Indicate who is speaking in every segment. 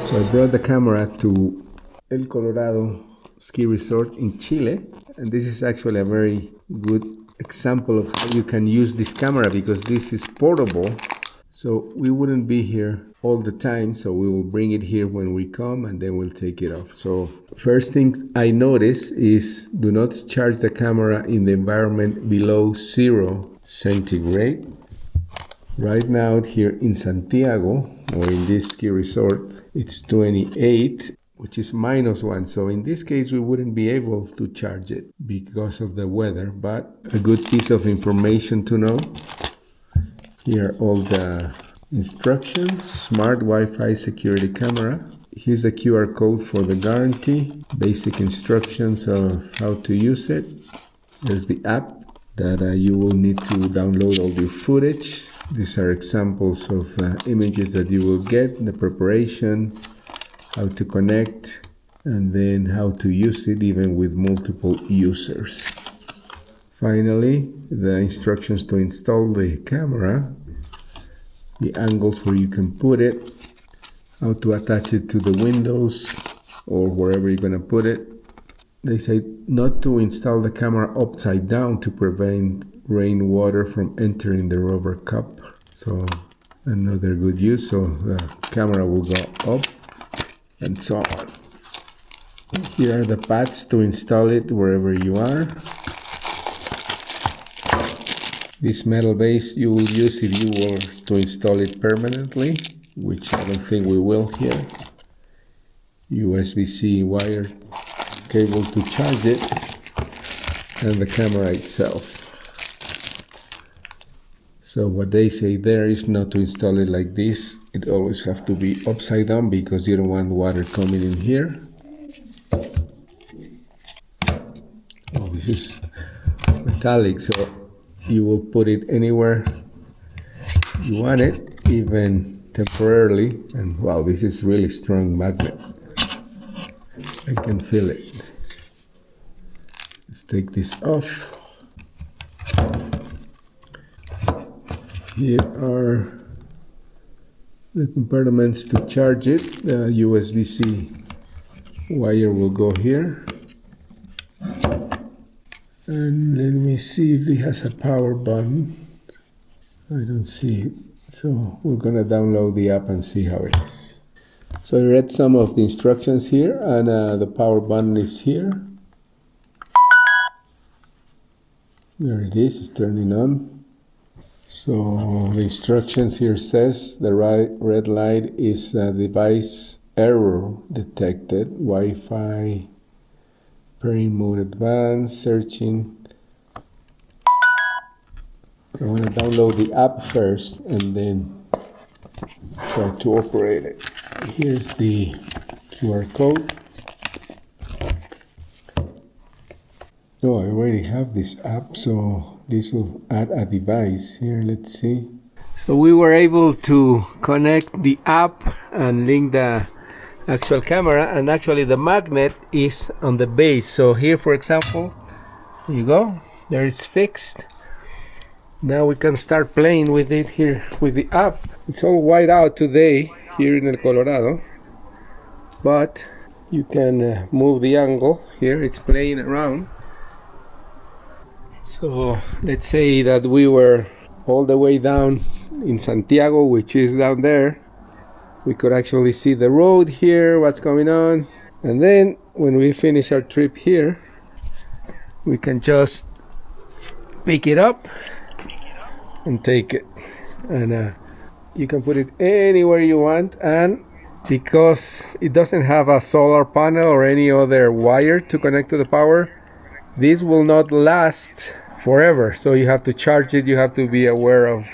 Speaker 1: So I brought the camera to El Colorado ski resort in Chile, and this is actually a very good example of how you can use this camera because this is portable. So we wouldn't be here all the time, so we will bring it here when we come and then we'll take it off. So first thing I notice is do not charge the camera in the environment below 0 centigrade. Right now here in Santiago, or in this ski resort, it's 28, which is -1. So in this case, we wouldn't be able to charge it because of the weather, but a good piece of information to know. Here are all the instructions, smart Wi-Fi security camera. Here's the QR code for the guarantee, basic instructions of how to use it. There's the app that you will need to download all your footage. These are examples of images that you will get, the preparation, how to connect, and then how to use it even with multiple users. Finally, the instructions to install the camera, the angles where you can put it, how to attach it to the windows or wherever you're going to put it. They say not to install the camera upside down to prevent rainwater from entering the rubber cup. So another good use, so the camera will go up and so on. Here are the pads to install it wherever you are. This metal base you will use if you were to install it permanently, which I don't think we will here. USB-C wire cable to charge it, and the camera itself. So what they say there is not to install it like this. It always have to be upside down because you don't want water coming in here. Oh, this is metallic, so you will put it anywhere you want it, even temporarily. And wow, this is really strong magnet. I can feel it. Let's take this off. Here are the compartments to charge it. The USB-C wire will go here. And let me see if it has a power button. I don't see it. So we're gonna download the app and see how it is. So I read some of the instructions here, and the power button is here. There it is, it's turning on. So the instructions here says the red light is device error detected, Wi-Fi pairing mode advanced, searching. I'm going to download the app first and then try to operate it. Here's the QR code. Oh, I already have this app, so this will add a device here. Let's see. So we were able to connect the app and link the actual camera, and actually the magnet is on the base. So here, for example, you go, there it's fixed. Now we can start playing with it here with the app. It's all white out today here in El Colorado, but you can move the angle here. It's playing around. So let's say that we were all the way down in Santiago, which is down there. We could actually see the road here, what's going on. And then when we finish our trip here, we can just pick it up and take it. And you can put it anywhere you want. And because it doesn't have a solar panel or any other wire to connect to the power, this will not last forever. So you have to charge it. You have to be aware of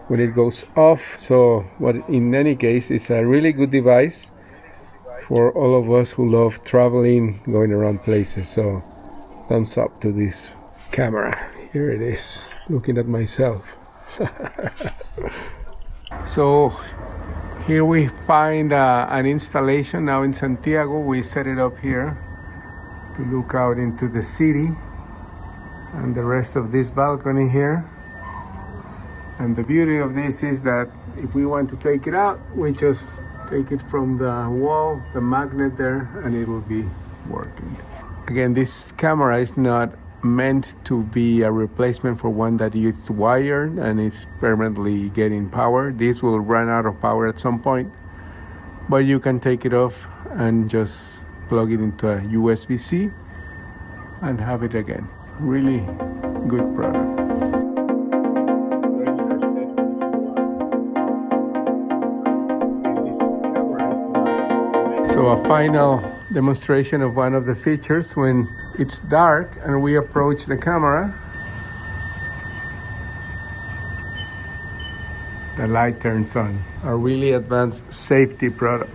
Speaker 1: when it goes off. So what in any case is a really good device for all of us who love traveling, going around places. So thumbs up to this camera. Here it is, looking at myself. So here we find an installation now in Santiago. We set it up here to look out into the city and the rest of this balcony here. And the beauty of this is that if we want to take it out, we just take it from the wall, the magnet there, and it will be working. Again, this camera is not meant to be a replacement for one that is wired and is permanently getting power. This will run out of power at some point, but you can take it off and just plug it into a USB-C and have it again. Really good product. So a final demonstration of one of the features: when it's dark and we approach the camera, the light turns on. A really advanced safety product.